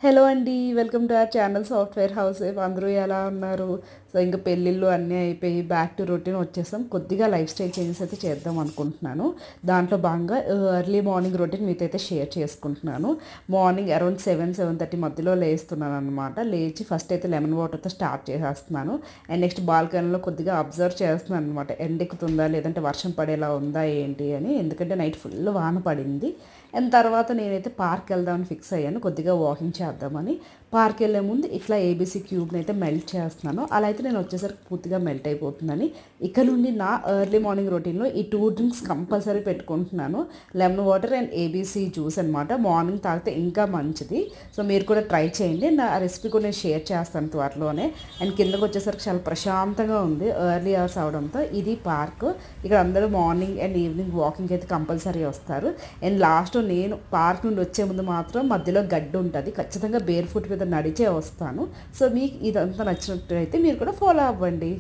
Hello అండి. Welcome to our channel software house wife. అందరూ ఎలా ఉన్నారు? సో, ఇంక పెళ్ళిళ్ళు అన్నీ అయిపోయి బ్యాక్ టు రొటీన్ వచ్చేసాం. కొద్దిగా లైఫ్ స్టైల్ చేంజెస్ అయితే చేద్దాం అనుకుంటున్నాను. దాంట్లో భాగంగా ఎర్లీ మార్నింగ్ రొటీన్ మీతో అయితే షేర్ చేసుకుంటున్నాను. మార్నింగ్ అరౌండ్ 7:30 మధ్యలో లేస్తున్నాననమాట. లేచి ఫస్ట్ అయితే లెమన్ వాటర్‌తో స్టార్ట్ చేసేస్తున్నాను. అండ్ నెక్స్ట్ బాల్కనీలో కొద్దిగా అబ్జర్వ్ చేస్తున్నాను అనమాట. ఎండెక్కుతుందా? లేదంటే వర్షం పడేలా ఉందా? ఏంటి అని. ఎందుకంటే నైట్ ఫుల్ వాన పడింది. అండ్ తర్వాత నేనైతే పార్క్ వెళ్దామని ఫిక్స్ అయ్యాను. కొద్దిగా వాకింగ్ చేద్దామని. పార్క్ వెళ్ళే ముందు ఇట్లా ఏబీసీ క్యూబ్ని అయితే మెల్ట్ చేస్తున్నాను. అలా అయితే నేను వచ్చేసరికి పూర్తిగా మెల్ట్ అయిపోతుందని ఇక నుండి నా ఎర్లీ మార్నింగ్ రొటీన్లో ఈ 2 డ్రింక్స్ కంపల్సరీ పెట్టుకుంటున్నాను. Lemon water and ABC juice అనమాట. మార్నింగ్ తాగితే ఇంకా మంచిది. సో మీరు కూడా ట్రై చేయండి. నా రెసిపీ కూడా నేను షేర్ చేస్తాను త్వరలోనే. అండ్ కిందకు వచ్చేసరికి చాలా ప్రశాంతంగా ఉంది ఎర్లీ అవర్స్ అవడంతో. ఇది పార్క్. ఇక్కడ అందరూ మార్నింగ్ అండ్ ఈవినింగ్ వాకింగ్ అయితే కంపల్సరీ వస్తారు. అండ్ లాస్ట్ నేను పార్క్ నుండి వచ్చే ముందు మాత్రం మధ్యలో గడ్డి ఉంటుంది. ఖచ్చితంగా బేర్ ఫుట్ మీద నడిచే వస్తాను. సో మీకు ఇదంతా నచ్చినట్లయితే మీరు కూడా ఫాలో అవ్వండి.